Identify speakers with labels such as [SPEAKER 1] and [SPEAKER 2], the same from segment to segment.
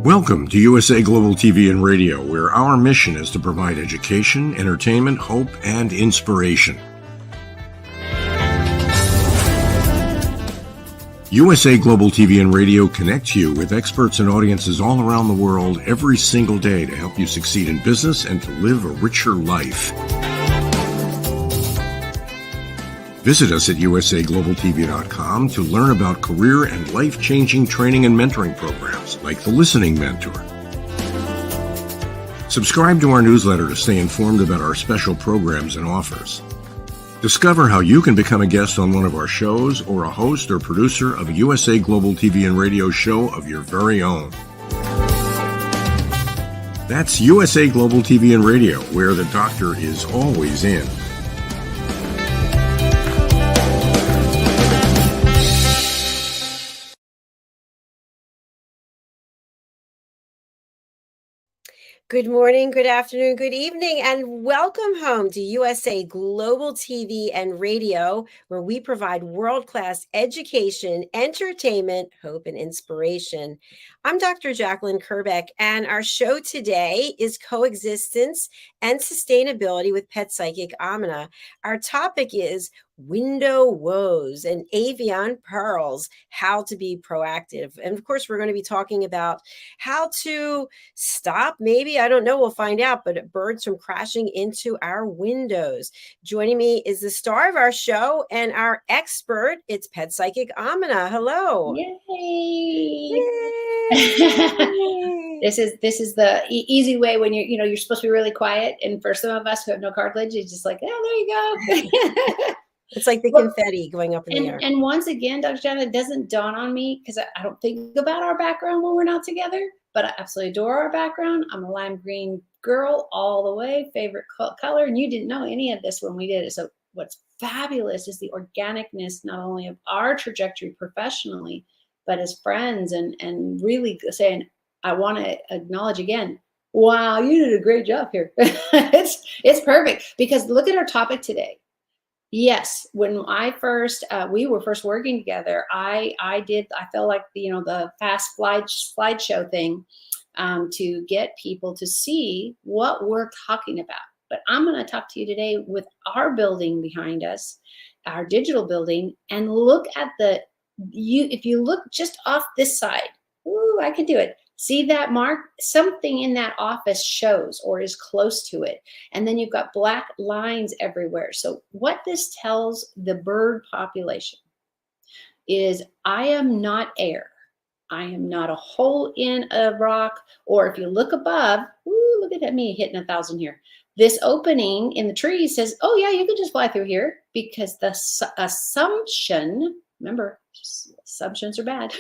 [SPEAKER 1] Welcome to USA Global TV and Radio, where our mission is to provide education, entertainment, hope, and inspiration. USA Global TV and Radio connects you with experts and audiences all around the world every single day to help you succeed in business and to live a richer life. Visit us at usaglobaltv.com to learn about career and life-changing training and mentoring programs like the Listening Mentor. Subscribe to our newsletter to stay informed about our special programs and offers. Discover how you can become a guest on one of our shows or a host or producer of a USA Global TV and Radio show of your very own. That's USA Global TV and Radio, where the doctor is always in.
[SPEAKER 2] Good morning, good afternoon, good evening, and welcome home to USA Global TV and Radio, where we provide world-class education, entertainment, hope, and inspiration. I'm Dr. Jacalyn Kerbeck, and our show today is Coexistence and Sustainability with Pet Psychic AMINAH. Our topic is window woes and avian perils, how to be proactive. And of course, we're going to be talking about how to stop, maybe, I don't know, we'll find out, but birds from crashing into our windows. Joining me is the star of our show and our expert. It's Pet Psychic AMINAH. Hello.
[SPEAKER 3] Yay.
[SPEAKER 2] Yay.
[SPEAKER 3] This is the easy way when you're supposed to be really quiet, and for some of us who have no cartilage, it's just like, oh, there you go.
[SPEAKER 2] It's like the confetti going up in the air.
[SPEAKER 3] And once again, Dr. John, it doesn't dawn on me because I don't think about our background when we're not together, but I absolutely adore our background. I'm a lime green girl all the way, favorite color, and you didn't know any of this when we did it. So what's fabulous is the organicness, not only of our trajectory professionally, but as friends, and really saying, I want to acknowledge again, wow, you did a great job here. It's perfect, because look at our topic today. Yes, when we were first working together, I felt like the fast slideshow thing to get people to see what we're talking about. But I'm going to talk to you today with our building behind us, our digital building, and look at if you look just off this side, ooh, I can do it. See that mark? Something in that office shows or is close to it. And then you've got black lines everywhere. So what this tells the bird population is, I am not air. I am not a hole in a rock. Or if you look above, ooh, look at me hitting 1,000 here. This opening in the tree says, oh yeah, you could just fly through here, because the assumption, remember, assumptions are bad.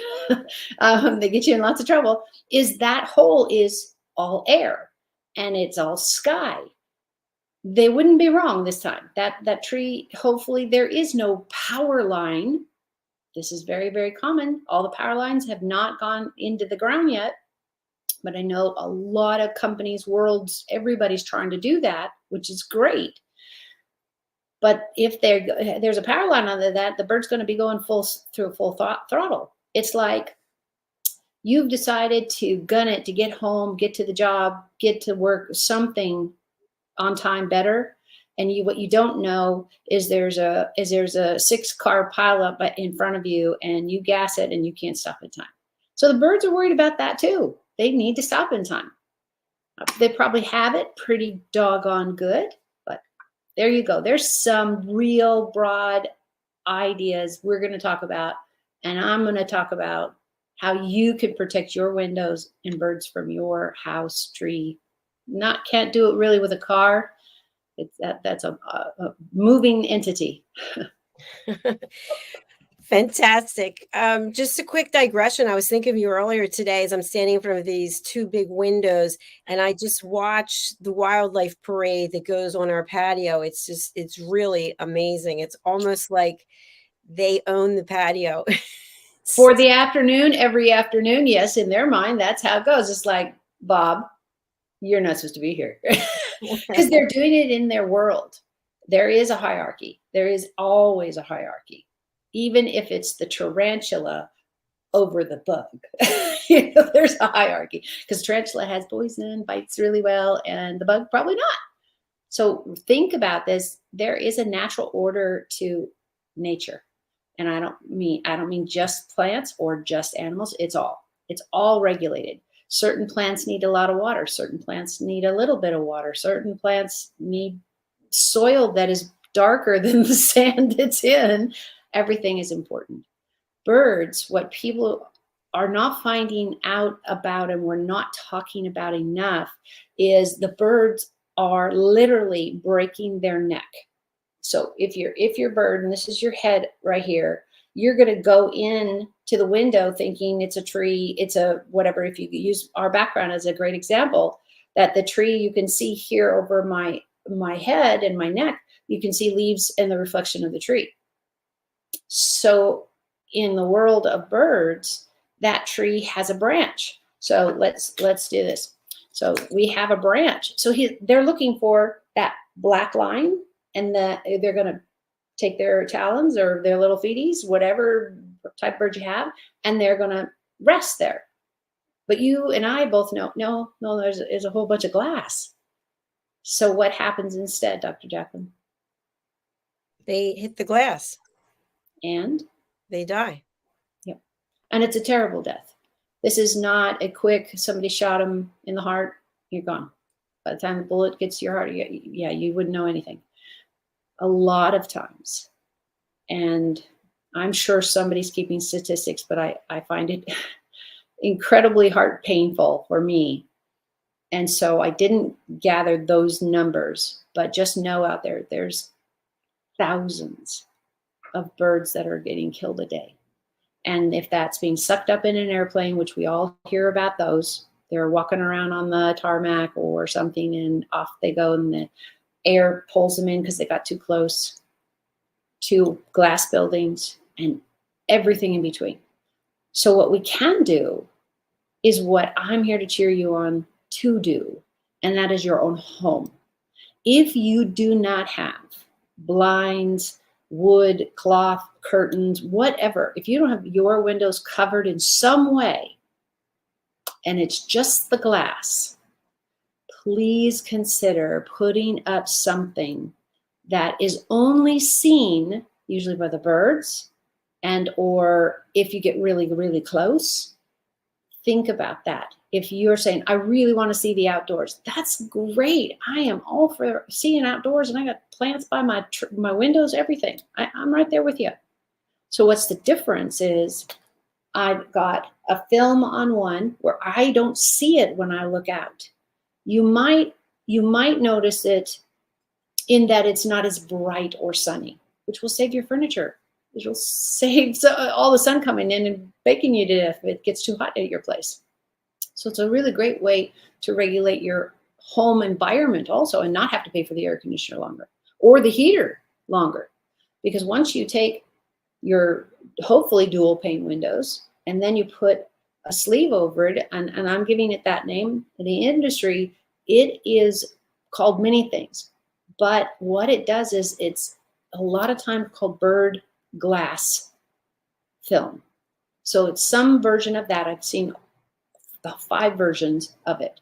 [SPEAKER 3] They get you in lots of trouble. Is that hole is all air and it's all sky. They wouldn't be wrong this time. That tree, hopefully there is no power line. This is very, very common. All the power lines have not gone into the ground yet, but I know a lot of companies, worlds, everybody's trying to do that, which is great. But if there's a power line under that, the bird's going to be going through full throttle. It's like you've decided to gun it to get home, get to the job, get to work, something on time better. And what you don't know is there's a 6-car pileup in front of you, and you gas it and you can't stop in time. So the birds are worried about that too. They need to stop in time. They probably have it pretty doggone good. There you go. There's some real broad ideas we're going to talk about, and I'm going to talk about how you can protect your windows and birds from your house, tree. Can't do it really with a car. That's a moving entity.
[SPEAKER 2] Fantastic. Just a quick digression. I was thinking of you earlier today as I'm standing in front of these two big windows, and I just watched the wildlife parade that goes on our patio. It's really amazing. It's almost like they own the patio.
[SPEAKER 3] For the afternoon, every afternoon, yes, in their mind, that's how it goes. It's like, Bob, you're not supposed to be here. Because they're doing it in their world. There is a hierarchy. There is always a hierarchy. Even if it's the tarantula over the bug. There's a hierarchy because tarantula has poison, bites really well, and the bug probably not. So think about this. There is a natural order to nature. And I don't mean just plants or just animals. It's all regulated. Certain plants need a lot of water. Certain plants need a little bit of water. Certain plants need soil that is darker than the sand it's in. Everything is important. Birds, what people are not finding out about and we're not talking about enough is the birds are literally breaking their neck. So if your bird, and this is your head right here, you're going to go in to the window thinking it's a tree, it's a whatever. If you use our background as a great example, that the tree you can see here over my head and my neck, you can see leaves and the reflection of the tree. So in the world of birds, that tree has a branch. So let's do this. So we have a branch. So they're looking for that black line, and they're going to take their talons or their little feeties, whatever type of bird you have, and they're going to rest there. But you and I both know, no, there's a whole bunch of glass. So what happens instead, Dr. Jacalyn?
[SPEAKER 2] They hit the glass.
[SPEAKER 3] And?
[SPEAKER 2] They die.
[SPEAKER 3] Yep. And it's a terrible death. This is not a quick, somebody shot him in the heart, you're gone. By the time the bullet gets to your heart, you wouldn't know anything. A lot of times. And I'm sure somebody's keeping statistics, but I find it incredibly painful for me. And so I didn't gather those numbers, but just know out there's thousands of birds that are getting killed a day. And if that's being sucked up in an airplane, which we all hear about those, they're walking around on the tarmac or something and off they go and the air pulls them in because they got too close to glass buildings and everything in between. So what we can do is what I'm here to cheer you on to do, and that is your own home. If you do not have blinds, wood, cloth, curtains, whatever, if you don't have your windows covered in some way, and it's just the glass, please consider putting up something that is only seen usually by the birds, and or if you get really, really close, think about that. If you're saying, I really want to see the outdoors, that's great. I am all for seeing outdoors, and I got plants by my windows, everything. I'm right there with you. So what's the difference is I've got a film on one where I don't see it when I look out. You might notice it in that it's not as bright or sunny, which will save your furniture. It will save all the sun coming in and baking you to death if it gets too hot at your place. So it's a really great way to regulate your home environment also and not have to pay for the air conditioner longer or the heater longer. Because once you take your hopefully dual pane windows and then you put a sleeve over it, and I'm giving it that name in the industry, it is called many things. But what it does is it's a lot of time called bird glass film. So it's some version of that. I've seen about 5 versions of it.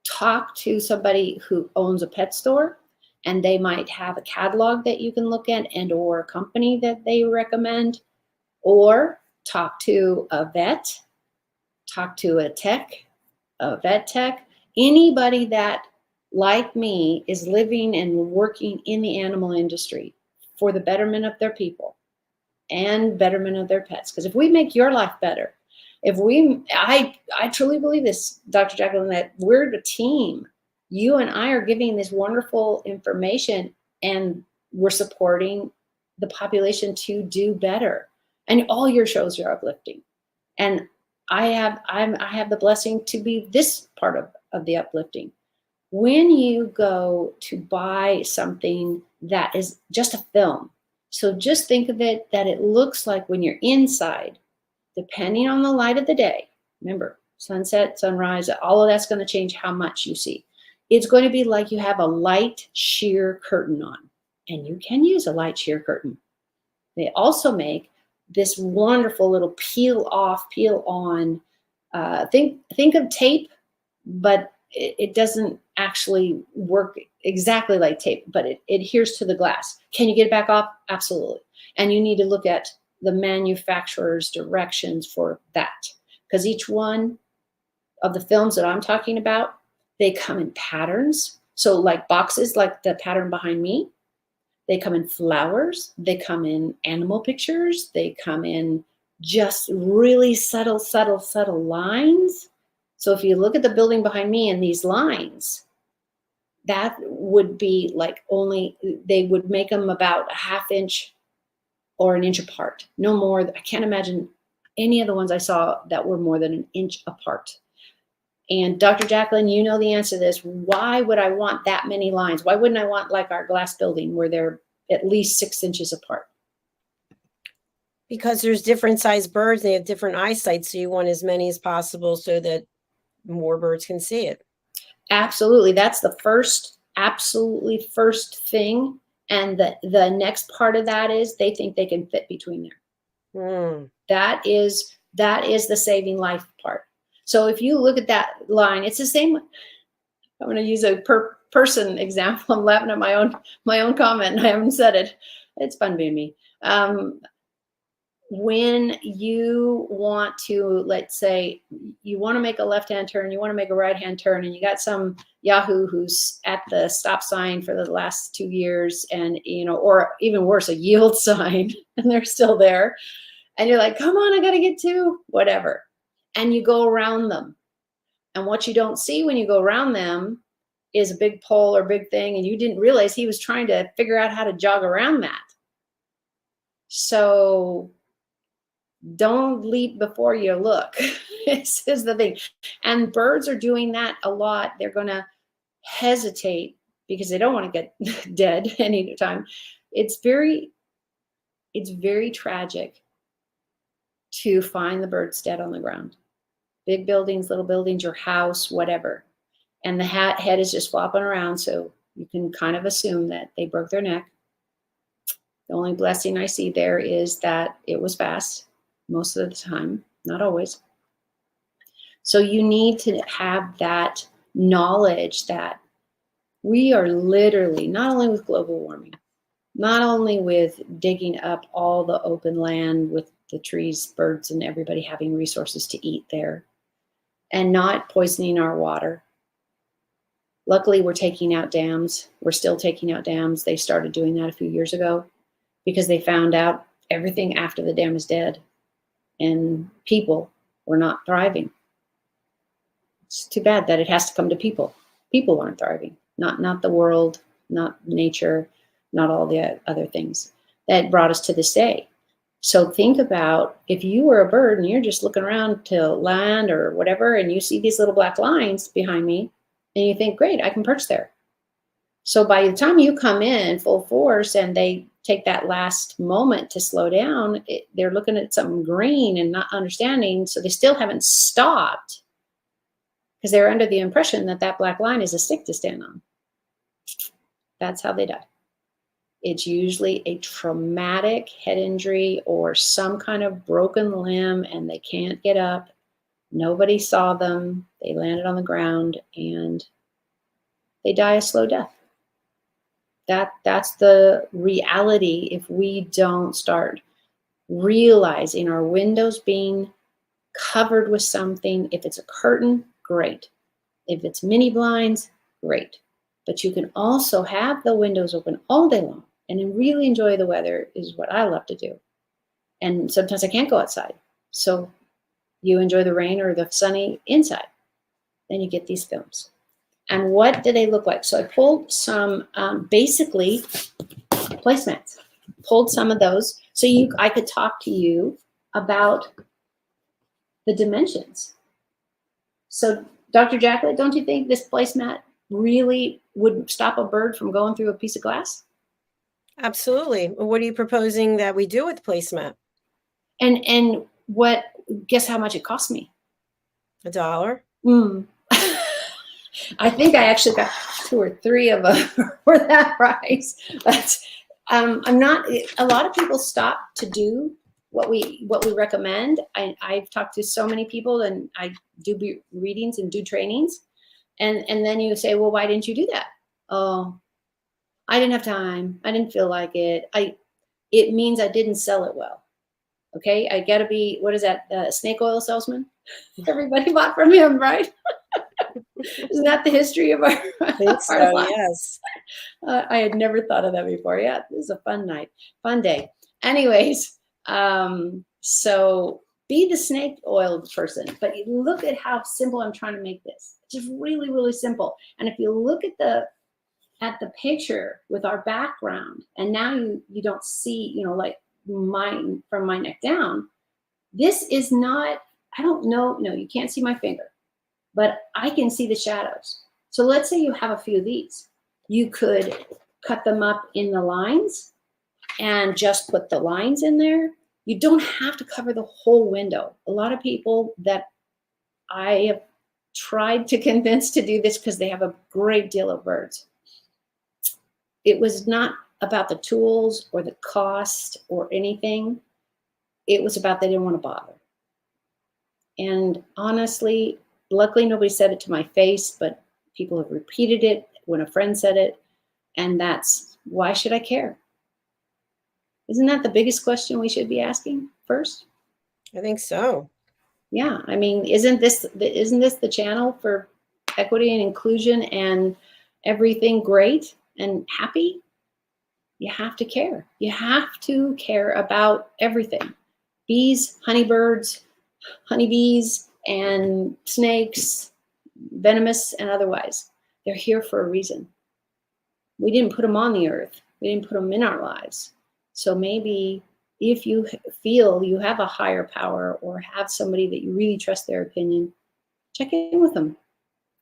[SPEAKER 3] Talk to somebody who owns a pet store, and they might have a catalog that you can look at and or a company that they recommend, or talk to a vet, talk to a vet tech, anybody that, like me, is living and working in the animal industry for the betterment of their people and betterment of their pets. Because if we make your life better, I truly believe this, Dr. Jacalyn, that we're the team. You and I are giving this wonderful information, and we're supporting the population to do better. And all your shows are uplifting. And I have the blessing to be this part of the uplifting. When you go to buy something that is just a film, so just think of it that it looks like when you're inside, depending on the light of the day, remember, sunset, sunrise, all of that's going to change how much you see. It's going to be like you have a light sheer curtain on, and you can use a light sheer curtain. They also make this wonderful little peel off, peel on. Think of tape, but it doesn't actually work exactly like tape, but it adheres to the glass. Can you get it back off? Absolutely. And you need to look at the manufacturer's directions for that, because each one of the films that I'm talking about, they come in patterns. So like boxes, like the pattern behind me, they come in flowers, they come in animal pictures, they come in just really subtle lines. So if you look at the building behind me and these lines, that would be like they would make them about a ½ inch or an inch apart. No more. I can't imagine any of the ones I saw that were more than an inch apart. And Dr. Jacalyn, you know the answer to this. Why would I want that many lines? Why wouldn't I want like our glass building where they're at least 6 inches apart?
[SPEAKER 2] Because there's different sized birds, they have different eyesight, so you want as many as possible so that more birds can see it.
[SPEAKER 3] Absolutely. That's the absolutely first thing. And the next part of that is they think they can fit between there. That is the saving life part. So if you look at that line, it's the same. I'm going to use a person example. I'm laughing at my own comment, and I haven't said it. It's fun being me. When you want to, let's say, you want to make a left-hand turn, you want to make a right-hand turn, and you got some yahoo who's at the stop sign for the last 2 years, and or even worse, a yield sign, and they're still there, and you're like, come on, I got to get to whatever, and you go around them, and what you don't see when you go around them is a big pole or big thing, and you didn't realize he was trying to figure out how to jog around that. So don't leap before you look. This is the thing. And birds are doing that a lot. They're going to hesitate because they don't want to get dead anytime. It's very tragic to find the birds dead on the ground. Big buildings, little buildings, your house, whatever. And the head is just flopping around. So you can kind of assume that they broke their neck. The only blessing I see there is that it was fast. Most of the time, not always. So you need to have that knowledge that we are literally, not only with global warming, not only with digging up all the open land with the trees, birds, and everybody having resources to eat there, and not poisoning our water. Luckily, we're taking out dams. We're still taking out dams. They started doing that a few years ago because they found out everything after the dam is dead. And people were not thriving. It's too bad that it has to come to people. People aren't thriving, not the world, not nature, not all the other things that brought us to this day. So think about if you were a bird and you're just looking around to land or whatever, and you see these little black lines behind me, and you think, great, I can perch there. So by the time you come in full force and they take that last moment to slow down, they're looking at something green and not understanding. So they still haven't stopped because they're under the impression that that black line is a stick to stand on. That's how they die. It's usually a traumatic head injury or some kind of broken limb and they can't get up. Nobody saw them. They landed on the ground and they die a slow death. That's the reality if we don't start realizing our windows being covered with something. If it's a curtain, great. If it's mini blinds, great. But you can also have the windows open all day long and really enjoy the weather is what I love to do. And sometimes I can't go outside. So you enjoy the rain or the sunny inside. Then you get these films. And what do they look like? So I pulled some basically placemats. Pulled some of those so I could talk to you about the dimensions. So Dr. Jacalyn, don't you think this placemat really would stop a bird from going through a piece of glass?
[SPEAKER 2] Absolutely. What are you proposing that we do with placemat?
[SPEAKER 3] And guess how much it cost me?
[SPEAKER 2] $1.
[SPEAKER 3] I think I actually got 2 or 3 of them for that price. But I'm not. A lot of people stop to do what we recommend. I've talked to so many people, and I do readings and do trainings, and then you say, well, why didn't you do that? Oh, I didn't have time. I didn't feel like it. It means I didn't sell it well. Okay, I got to be, what is that, snake oil salesman? Everybody bought from him, right? Isn't that the history of our,
[SPEAKER 2] think so,
[SPEAKER 3] our life?
[SPEAKER 2] yes.
[SPEAKER 3] I had never thought of that before. Yeah, this is a fun night, fun day. Anyways, so be the snake oil person, but you look at how simple I'm trying to make this. It's just really, really simple. And if you look at the picture with our background, and now you don't see, you know, like mine from my neck down, this is not, I don't know, no, you can't see my finger, but I can see the shadows. So let's say you have a few of these. You could cut them up in the lines and just put the lines in there. You don't have to cover the whole window. A lot of people that I have tried to convince to do this, because they have a great deal of birds, it was not about the tools or the cost or anything. It was about they didn't want to bother. And honestly, luckily nobody said it to my face, but people have repeated it when a friend said it. And that's, why should I care? Isn't that the biggest question we should be asking first?
[SPEAKER 2] I think so.
[SPEAKER 3] Yeah, I mean, isn't this the channel for equity and inclusion and everything great and happy? You have to care. You have to care about everything. Bees, honeybirds, honeybees, and snakes, venomous and otherwise. They're here for a reason. We didn't put them on the earth. We didn't put them in our lives. So maybe if you feel you have a higher power or have somebody that you really trust their opinion, check in with them.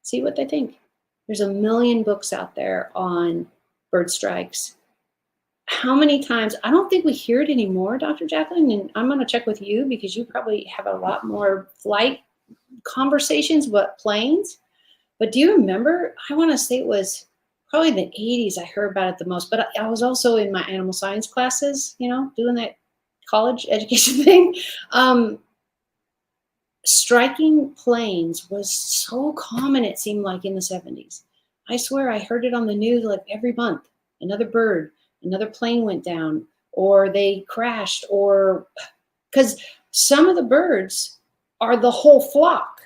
[SPEAKER 3] See what they think. There's a million books out there on bird strikes. How many times, I don't think we hear it anymore, Dr. Jacalyn, and I'm going to check with you because you probably have a lot more flight conversations with planes. But do you remember, I want to say it was probably the 80s I heard about it the most, but I was also in my animal science classes, you know, doing that college education thing. Striking planes was so common, it seemed like, in the 70s. I swear I heard it on the news like every month. Another bird, another plane went down, or they crashed, or because some of the birds are the whole flock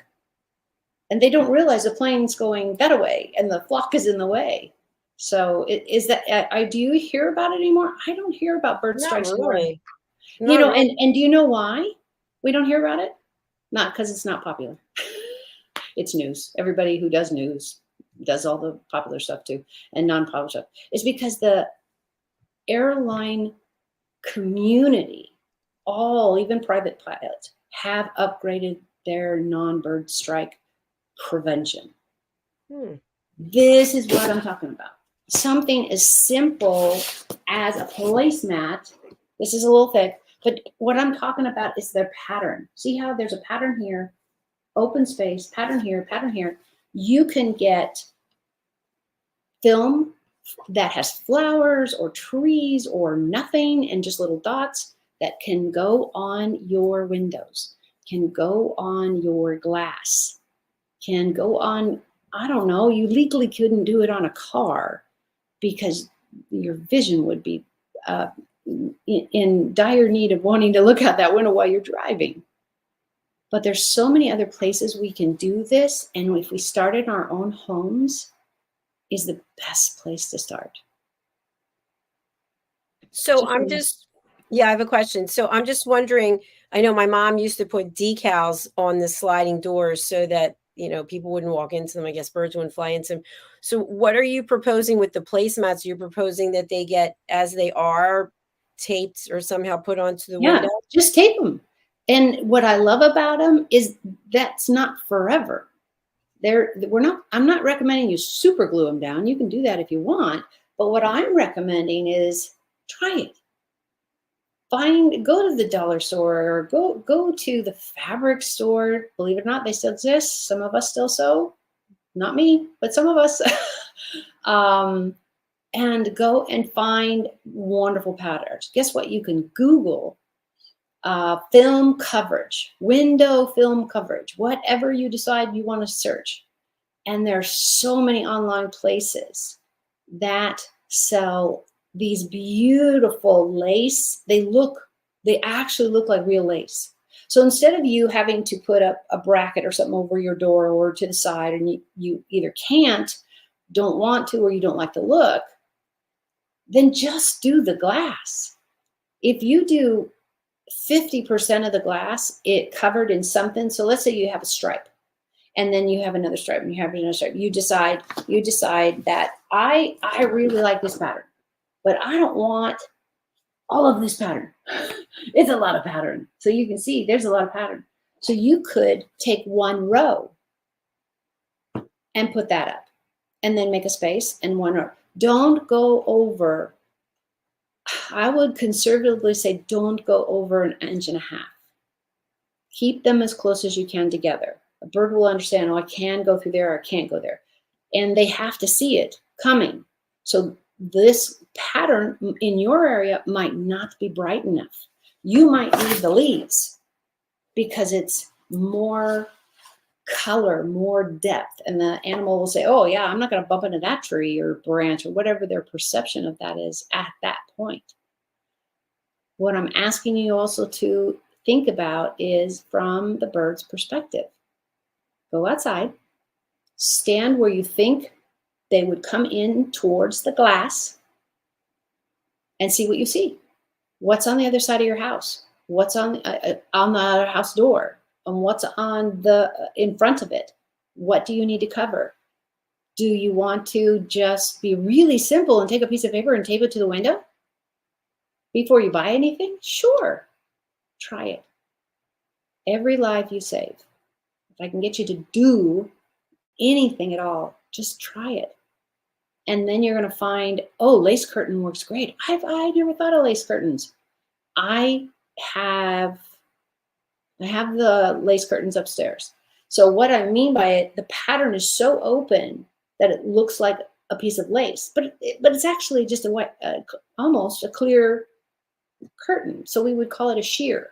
[SPEAKER 3] and they don't realize the plane's going that way and the flock is in the way. So is that, do you hear about it anymore? I don't hear about bird strikes anymore.
[SPEAKER 2] Really.
[SPEAKER 3] You know, and do you know why we don't hear about it? Not because it's not popular. It's news. Everybody who does news does all the popular stuff too, and non-popular stuff. It's because the airline community, even private pilots, have upgraded their non-bird strike prevention. This is what I'm talking about. Something as simple as a placemat. This is a little thick, but what I'm talking about is their pattern. See how there's a pattern here, open space, pattern here, pattern here. You can get film that has flowers or trees or nothing and just little dots that can go on your windows, can go on your glass, can go on, I don't know, you legally couldn't do it on a car because your vision would be in dire need of wanting to look out that window while you're driving. But there's so many other places we can do this, and if we start in our own homes, is the best place to start.
[SPEAKER 2] So I have a question. So I'm just wondering, I know my mom used to put decals on the sliding doors so that, you know, people wouldn't walk into them. I guess birds wouldn't fly into them. So what are you proposing with the placemats? You're proposing that they get, as they are, taped or somehow put onto the window?
[SPEAKER 3] Just tape them. And what I love about them is that's not forever. I'm not recommending you super glue them down. You can do that if you want. But what I'm recommending is try it. Go to the dollar store or go to the fabric store. Believe it or not, they still exist. Some of us still sew. Not me, but some of us. And go and find wonderful patterns. Guess what? You can Google film coverage, window film coverage, whatever you decide you want to search. And there's so many online places that sell these beautiful lace. They actually look like real lace. So instead of you having to put up a bracket or something over your door or to the side, and you either can't, don't want to, or you don't like the look, then just do the glass. If you do 50% of the glass, it covered in something. So let's say you have a stripe, and then you have another stripe, and you have another stripe. You decide that I really like this pattern, but I don't want all of this pattern. It's a lot of pattern. So you can see there's a lot of pattern. So you could take one row and put that up, and then make a space and one row. Don't go over, I would conservatively say, don't go over 1.5 inches. Keep them as close as you can together. A bird will understand, oh, I can go through there, or I can't go there. And they have to see it coming. So this pattern in your area might not be bright enough. You might need the leaves because it's more color, more depth. And the animal will say, oh yeah, I'm not going to bump into that tree or branch or whatever their perception of that is at that point. What I'm asking you also to think about is from the bird's perspective. Go outside, stand where you think they would come in towards the glass, and see what you see. What's on the other side of your house? What's on the other house door? And what's on in front of it? What do you need to cover? Do you want to just be really simple and take a piece of paper and tape it to the window before you buy anything? Sure, try it. Every life you save, if I can get you to do anything at all, just try it. And then you're going to find, oh, lace curtain works great. I never thought of lace curtains. I have the lace curtains upstairs. So what I mean by it, the pattern is so open that it looks like a piece of lace, but it's actually just a white, almost a clear curtain. So we would call it a sheer,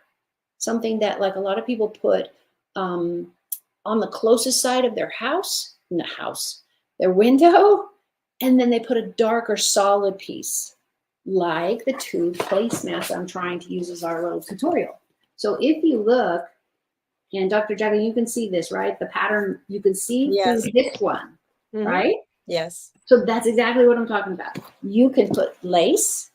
[SPEAKER 3] something that like a lot of people put on the closest side of their their window, and then they put a darker solid piece, like the two placemats I'm trying to use as our little tutorial. So if you look, and Dr. Jacalyn, you can see this, right? The pattern you can see
[SPEAKER 2] Yes.
[SPEAKER 3] through this one, right?
[SPEAKER 2] Yes.
[SPEAKER 3] So that's exactly what I'm talking about. You can put lace,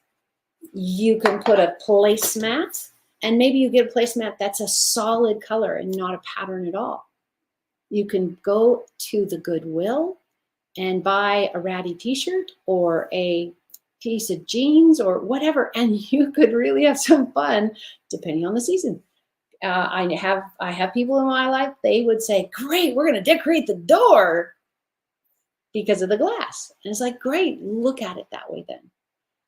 [SPEAKER 3] you can put a placemat, and maybe you get a placemat that's a solid color and not a pattern at all. You can go to the Goodwill and buy a ratty t-shirt or a piece of jeans or whatever, and you could really have some fun depending on the season. I have people in my life, they would say, great, we're going to decorate the door because of the glass. And it's like, great, look at it that way then.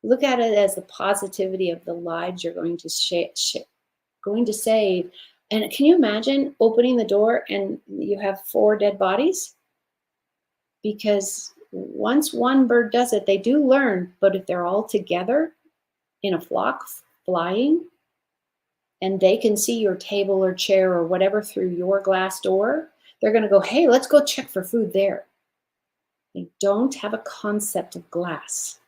[SPEAKER 3] Look at it as the positivity of the lives you're going to save. And can you imagine opening the door and you have 4 dead bodies? Because once one bird does it, they do learn. But if they're all together in a flock flying, and they can see your table or chair or whatever through your glass door, they're going to go, hey, let's go check for food there. They don't have a concept of glass.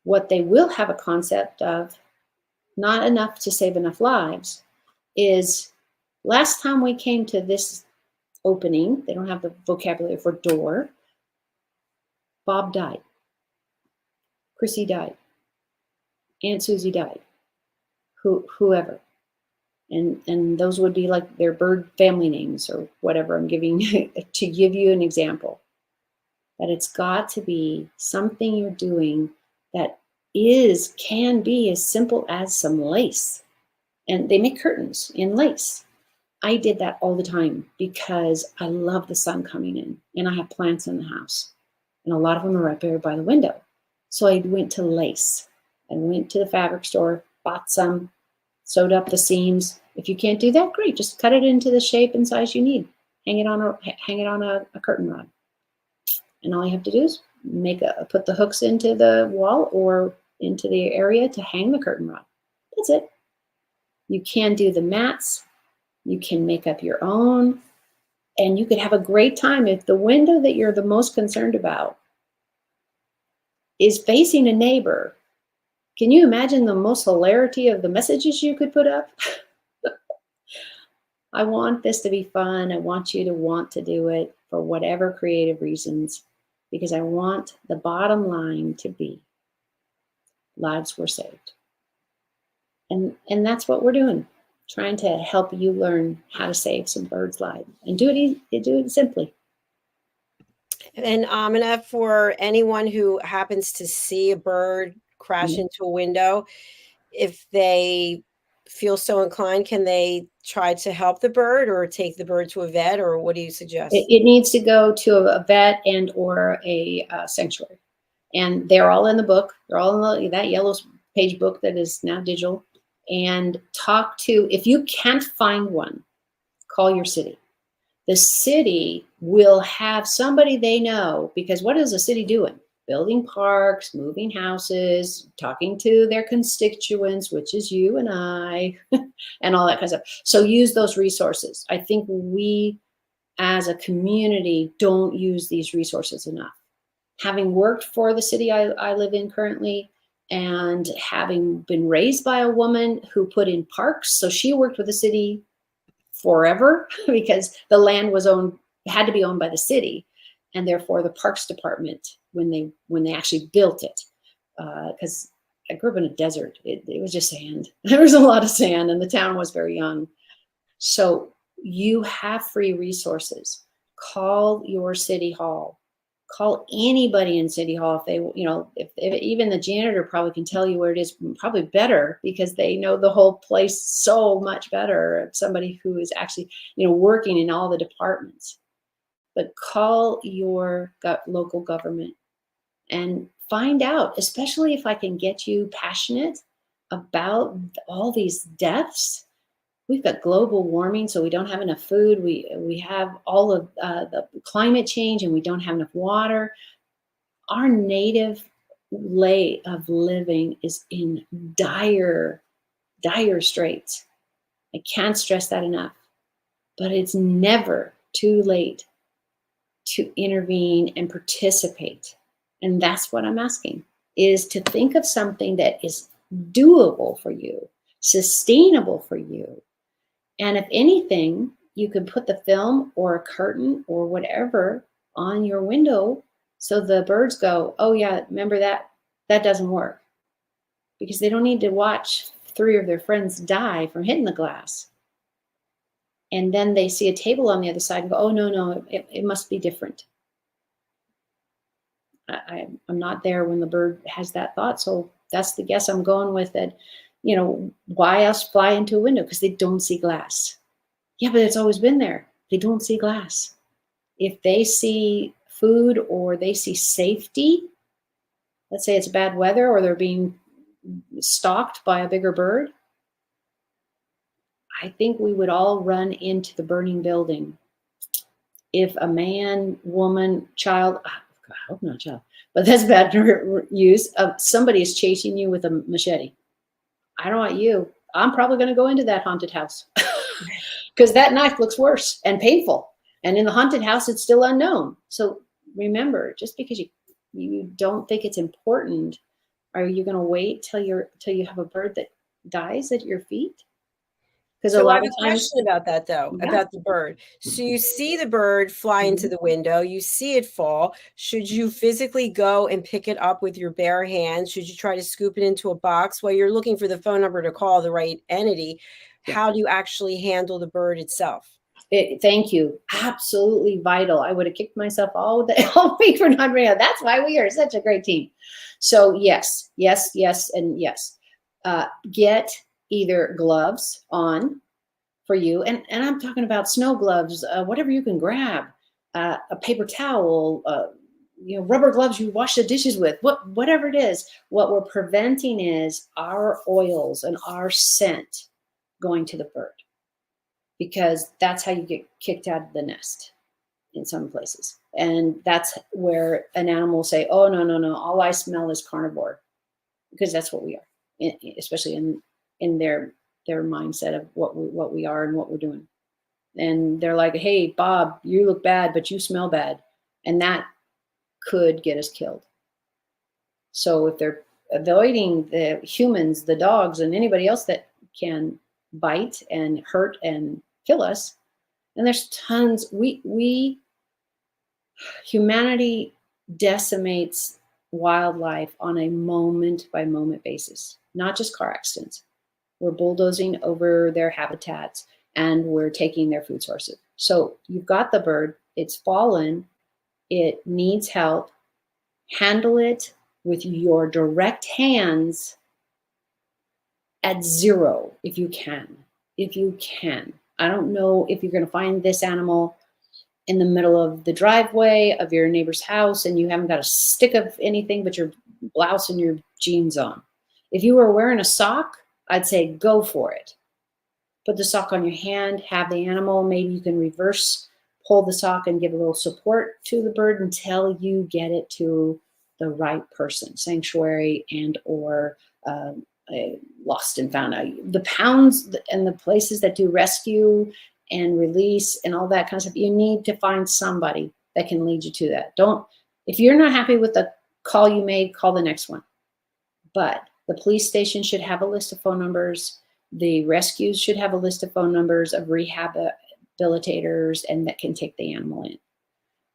[SPEAKER 3] What they will have a concept of, not enough to save enough lives, is last time we came to this opening, they don't have the vocabulary for door, Bob died. Chrissy died. Aunt Susie died. Whoever. And those would be like their bird family names or whatever I'm giving to give you an example. That it's got to be something you're doing that can be as simple as some lace. And they make curtains in lace. I did that all the time because I love the sun coming in and I have plants in the house. And a lot of them are right there by the window. So I went to lace. I went to the fabric store, bought some, sewed up the seams. If you can't do that, great. Just cut it into the shape and size you need. Hang it on a curtain rod. And all you have to do is put the hooks into the wall or into the area to hang the curtain rod. That's it. You can do the mats. You can make up your own. And you could have a great time if the window that you're the most concerned about is facing a neighbor. Can you imagine the most hilarity of the messages you could put up? I want this to be fun. I want you to want to do it for whatever creative reasons, because I want the bottom line to be lives were saved. And that's what we're doing, trying to help you learn how to save some birds' lives and do it simply.
[SPEAKER 2] And AMINAH, for anyone who happens to see a bird crash into a window, if they feel so inclined, can they try to help the bird or take the bird to a vet, or what do you suggest?
[SPEAKER 3] It needs to go to a vet and or a sanctuary. And they're all in the book. They're all in that yellow page book that is now digital. And talk to, if you can't find one, call your city. The city will have somebody they know, because what is the city doing? Building parks, moving houses, talking to their constituents, which is you and I, and all that kind of stuff. So use those resources. I think we as a community don't use these resources enough. Having worked for the city I live in currently, and having been raised by a woman who put in parks, so she worked with the city forever because the land was had to be owned by the city, and therefore the parks department, when they actually built it, because I grew up in a desert, it was just sand. There was a lot of sand, and the town was very young. So you have free resources. Call your city hall. Call anybody in City Hall if they, if even the janitor probably can tell you where it is, probably better, because they know the whole place so much better. Somebody who is actually, working in all the departments. But call your local government and find out, especially if I can get you passionate about all these deaths. We've got global warming, so we don't have enough food. We have all of the climate change, and we don't have enough water. Our native way of living is in dire straits. I can't stress that enough. But it's never too late to intervene and participate. And that's what I'm asking, is to think of something that is doable for you, sustainable for you. And if anything, you can put the film or a curtain or whatever on your window so the birds go, oh yeah, remember that doesn't work. Because they don't need to watch 3 of their friends die from hitting the glass. And then they see a table on the other side and go, oh no, it must be different. I'm not there when the bird has that thought. So that's the guess I'm going with, that why else fly into a window? Because they don't see glass. Yeah, but it's always been there. They don't see glass. If they see food or they see safety, let's say it's bad weather or they're being stalked by a bigger bird, I think we would all run into the burning building. If a man, woman, child, I hope not child, but that's bad use, somebody is chasing you with a machete. I don't want you. I'm probably going to go into that haunted house because that knife looks worse and painful. And in the haunted house, it's still unknown. So remember, just because you don't think it's important, are you going to wait till you have a bird that dies at your feet? Because
[SPEAKER 2] So
[SPEAKER 3] a
[SPEAKER 2] I
[SPEAKER 3] lot
[SPEAKER 2] have
[SPEAKER 3] of
[SPEAKER 2] a
[SPEAKER 3] times,
[SPEAKER 2] question about that, though,
[SPEAKER 3] yeah.
[SPEAKER 2] about the bird. So you see the bird fly into the window, you see it fall. Should you physically go and pick it up with your bare hands? Should you try to scoop it into a box while you're looking for the phone number to call the right entity?
[SPEAKER 3] Yeah.
[SPEAKER 2] How do you actually handle the bird itself?
[SPEAKER 3] Thank you. Absolutely vital. I would have kicked myself all week for not bringing it. That's why we are such a great team. So yes, and yes. Get either gloves on for you, and I'm talking about snow gloves, whatever you can grab, a paper towel, rubber gloves you wash the dishes with, whatever it is. What we're preventing is our oils and our scent going to the bird, because that's how you get kicked out of the nest in some places. And that's where an animal will say, oh, no, all I smell is carnivore, because that's what we are, especially in their their mindset of what we are and what we're doing. And they're like, hey, Bob, you look bad, but you smell bad. And that could get us killed. So if they're avoiding the humans, the dogs, and anybody else that can bite and hurt and kill us, and there's tons, humanity decimates wildlife on a moment by moment basis, not just car accidents. We're bulldozing over their habitats and we're taking their food sources. So you've got the bird, it's fallen, it needs help. Handle it with your direct hands at 0 if you can. If you can. I don't know if you're going to find this animal in the middle of the driveway of your neighbor's house and you haven't got a stick of anything but your blouse and your jeans on. If you were wearing a sock, I'd say go for it. Put the sock on your hand, have the animal, maybe you can reverse pull the sock and give a little support to the bird until you get it to the right person, sanctuary and or lost and found. The pounds and the places that do rescue and release and all that kind of stuff, you need to find somebody that can lead you to that. If you're not happy with the call you made, call the next one. But the police station should have a list of phone numbers. The rescues should have a list of phone numbers of rehabilitators and that can take the animal in.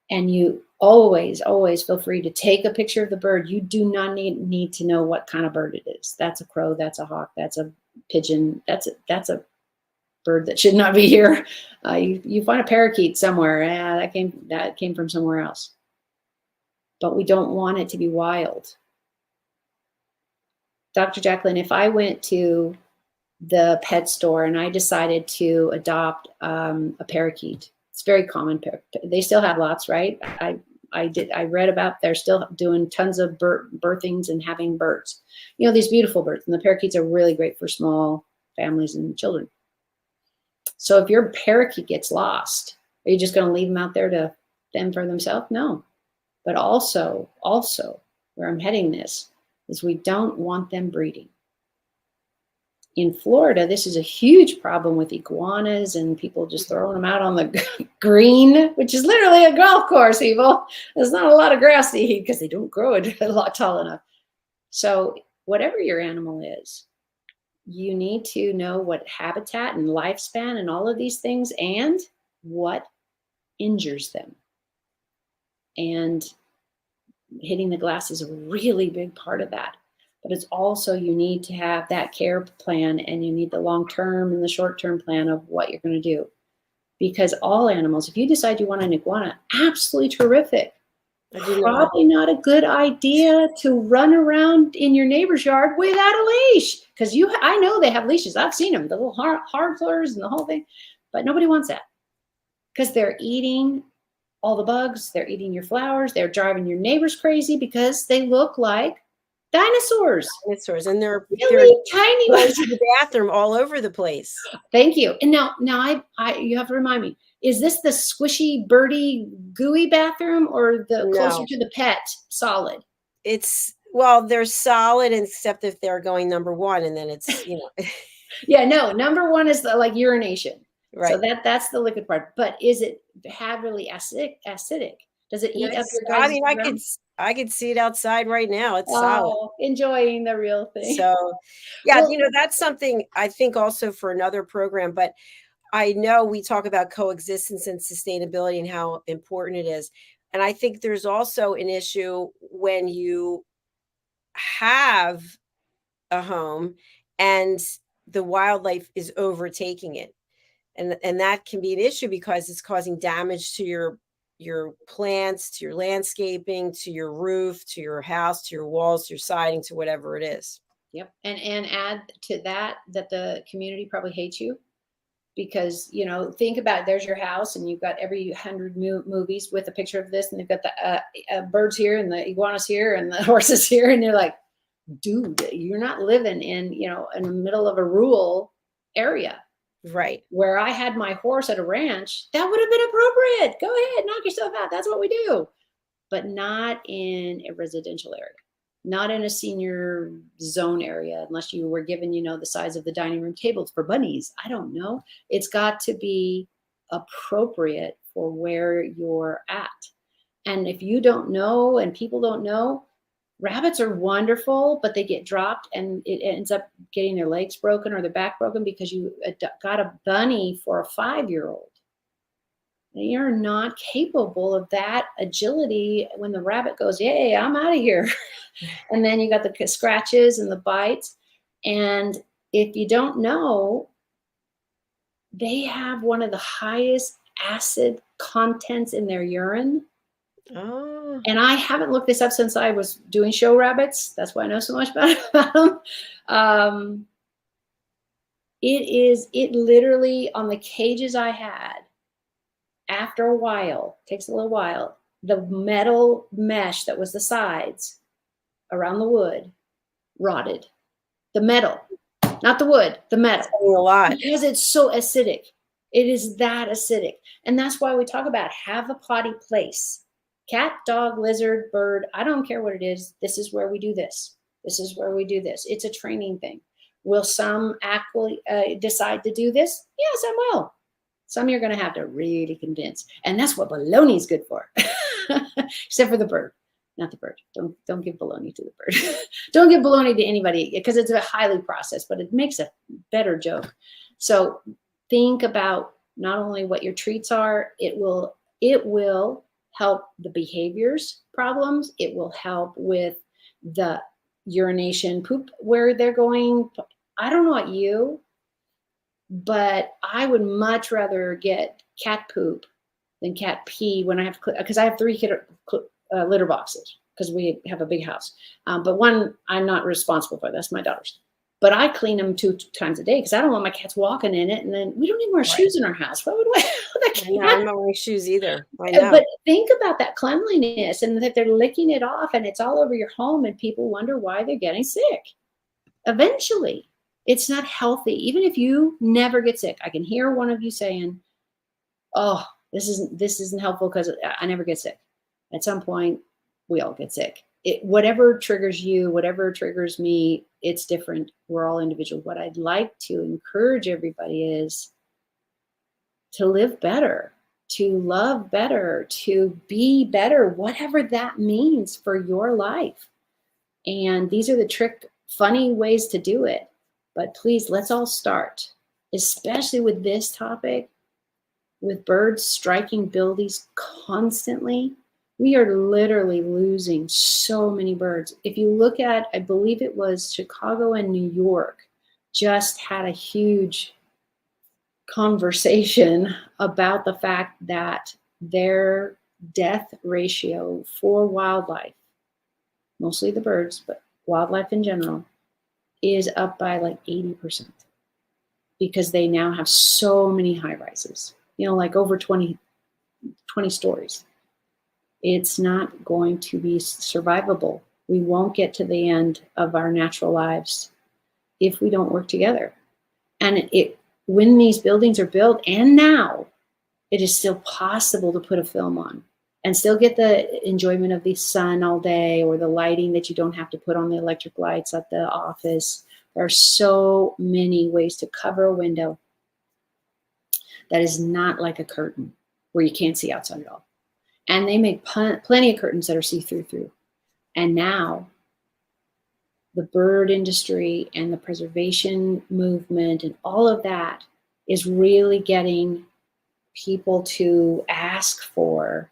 [SPEAKER 3] And you always feel free to take a picture of the bird. You do not need to know what kind of bird it is. That's a crow, that's a hawk, that's a pigeon, that's a bird that should not be here. You find a parakeet somewhere, that came from somewhere else. But we don't want it to be wild. Dr. Jacalyn, if I went to the pet store and I decided to adopt a parakeet, it's very common. They still have lots, right? I read about they're still doing tons of birthings and having birds. You know, these beautiful birds, and the parakeets are really great for small families and children. So if your parakeet gets lost, are you just going to leave them out there to fend for themselves? No. But also where I'm heading this is we don't want them breeding. In Florida, this is a huge problem with iguanas and people just throwing them out on the green, which is literally a golf course, people. There's not a lot of grass to eat because they don't grow it a lot tall enough. So whatever your animal is, you need to know what habitat and lifespan and all of these things and what injures them. And hitting the glass is a really big part of that. But it's also you need to have that care plan and you need the long-term and the short-term plan of what you're going to do. Because all animals, if you decide you want an iguana, absolutely terrific. Probably not a good idea to run around in your neighbor's yard without a leash. Because I know they have leashes. I've seen them, the little hardlers and the whole thing. But nobody wants that. Because they're eating all the bugs. They're eating your flowers. They're driving your neighbors crazy because they look like dinosaurs,
[SPEAKER 2] and they're
[SPEAKER 3] tiny
[SPEAKER 2] ones in the bathroom all over the place.
[SPEAKER 3] Thank you. And now you have to remind me, is this the squishy, birdy, gooey bathroom or the closer to the pet solid?
[SPEAKER 2] They're solid except if they're going number 1 and then it's,
[SPEAKER 3] Yeah, no, number 1 is like urination.
[SPEAKER 2] Right.
[SPEAKER 3] So that's the liquid part. But is it really acidic? Does it eat up your guys'?
[SPEAKER 2] I mean, I could see it outside right now. It's solid.
[SPEAKER 3] Enjoying the real thing.
[SPEAKER 2] So, yeah, that's something I think also for another program. But I know we talk about coexistence and sustainability and how important it is. And I think there's also an issue when you have a home and the wildlife is overtaking it. And that can be an issue because it's causing damage to your plants, to your landscaping, to your roof, to your house, to your walls, to your siding, to whatever it is.
[SPEAKER 3] Yep. And add to that the community probably hates you because, think about there's your house and you've got every 100 movies with a picture of this and they've got the birds here and the iguanas here and the horses here. And you're like, dude, you're not living in the middle of a rural area.
[SPEAKER 2] Right.
[SPEAKER 3] Where I had my horse at a ranch, that would have been appropriate. Go ahead, knock yourself out. That's what we do. But not in a residential area. not in a senior zone area, unless you were given, the size of the dining room tables for bunnies. I don't know. It's got to be appropriate for where you're at. And if you don't know and people don't know, rabbits are wonderful, but they get dropped and it ends up getting their legs broken or their back broken because you got a bunny for a 5-year-old. You're not capable of that agility when the rabbit goes, yay, I'm out of here. And then you got the scratches and the bites. And if you don't know, they have one of the highest acid contents in their urine.
[SPEAKER 2] Oh.
[SPEAKER 3] And I haven't looked this up since I was doing show rabbits. That's why I know so much about them. It literally, on the cages I had, after a while, takes a little while, the metal mesh that was the sides around the wood rotted. The metal, not the wood, the metal.
[SPEAKER 2] A lot.
[SPEAKER 3] Because it's so acidic. It is that acidic. And that's why we talk about have a potty place. Cat, dog, lizard, bird, I don't care what it is. This is where we do this. This is where we do this. It's a training thing. Will some actually decide to do this? Yeah, some will. Some you're going to have to really convince. And that's what bologna is good for. Except for the bird. Not the bird. Don't give bologna to the bird. Don't give bologna to anybody because it's a highly processed, but it makes a better joke. So think about not only what your treats are, it will help the behaviors problems. It will help with the urination, poop, where they're going. I don't know about you, but I would much rather get cat poop than cat pee when I have, because I have 3 litter boxes because we have a big house. But one I'm not responsible for. That's my daughter's. But I clean them 2 times a day because I don't want my cats walking in it. And then we don't even wear shoes in our house. What would we?
[SPEAKER 2] I'm not wearing shoes either. I know.
[SPEAKER 3] But think about that cleanliness and that they're licking it off and it's all over your home and people wonder why they're getting sick. Eventually, it's not healthy. Even if you never get sick, I can hear one of you saying, "Oh, this isn't helpful because I never get sick." At some point, we all get sick. Whatever triggers you, whatever triggers me, it's different. We're all individual. What I'd like to encourage everybody is to live better, to love better, to be better, whatever that means for your life. And these are the funny ways to do it. But please, let's all start, especially with this topic, with birds striking buildings constantly. We are literally losing so many birds. If you look at, I believe it was Chicago and New York, just had a huge conversation about the fact that their death ratio for wildlife, mostly the birds, but wildlife in general, is up by like 80% because they now have so many high rises, like over 20 stories. It's not going to be survivable. We won't get to the end of our natural lives if we don't work together. And when these buildings are built, and now, it is still possible to put a film on and still get the enjoyment of the sun all day or the lighting that you don't have to put on the electric lights at the office. There are so many ways to cover a window that is not like a curtain where you can't see outside at all. And they make plenty of curtains that are see-through. And now the bird industry and the preservation movement and all of that is really getting people to ask for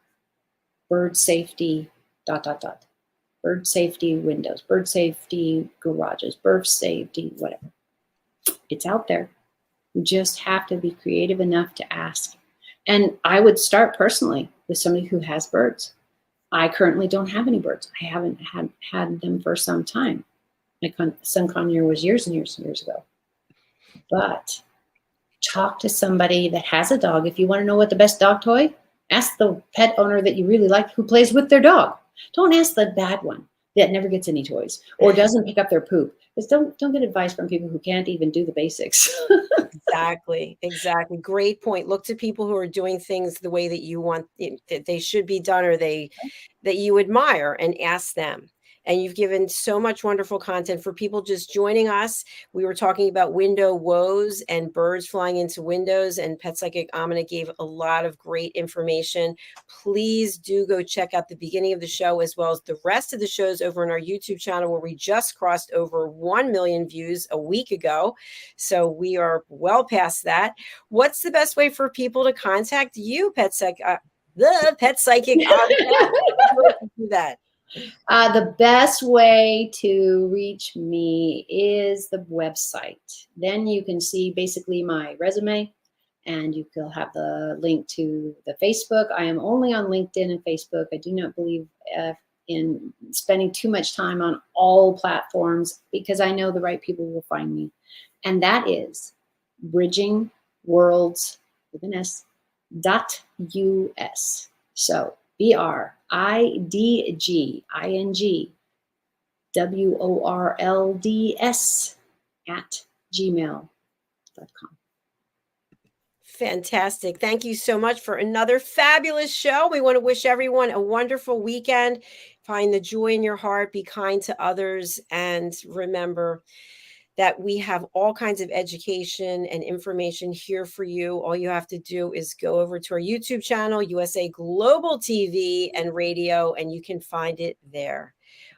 [SPEAKER 3] bird safety, ... bird safety windows, bird safety garages, bird safety, whatever. It's out there. You just have to be creative enough to ask. And I would start personally with somebody who has birds. I currently don't have any birds. I haven't had them for some time. My son Conyer was years and years and years ago. But talk to somebody that has a dog. If you want to know what the best dog toy, ask the pet owner that you really like who plays with their dog. Don't ask the bad one that never gets any toys or doesn't pick up their poop. Just don't get advice from people who can't even do the basics.
[SPEAKER 2] Exactly. Great point. Look to people who are doing things the way that you want that they should be done or that you admire and ask them. and you've given so much wonderful content for people just joining us. We were talking about window woes and birds flying into windows, and Pet Psychic AMINAH gave a lot of great information. Please do go check out the beginning of the show as well as the rest of the shows over on our YouTube channel, where we just crossed over 1 million views a week ago. So we are well past that. What's the best way for people to contact you, the Pet Psychic AMINAH? Do that.
[SPEAKER 3] The best way to reach me is the website. Then you can see basically my resume, and you will have the link to the Facebook. I am only on LinkedIn and Facebook. I do not believe in spending too much time on all platforms, because I know the right people will find me. And that is Bridging Worlds with an S .us. So BRIDGINGWORLDS@gmail.com.
[SPEAKER 2] Fantastic. Thank you so much for another fabulous show. We want to wish everyone a wonderful weekend. Find the joy in your heart, be kind to others, and remember that we have all kinds of education and information here for you. All you have to do is go over to our YouTube channel, USA Global TV and Radio, and you can find it there.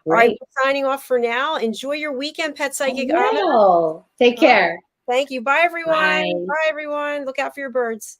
[SPEAKER 2] All right, we're signing off for now. Enjoy your weekend, Pet Psychic AMINAH.
[SPEAKER 3] Take care.
[SPEAKER 2] Thank you. Bye, everyone.
[SPEAKER 3] Bye.
[SPEAKER 2] Bye, everyone. Look out for your birds.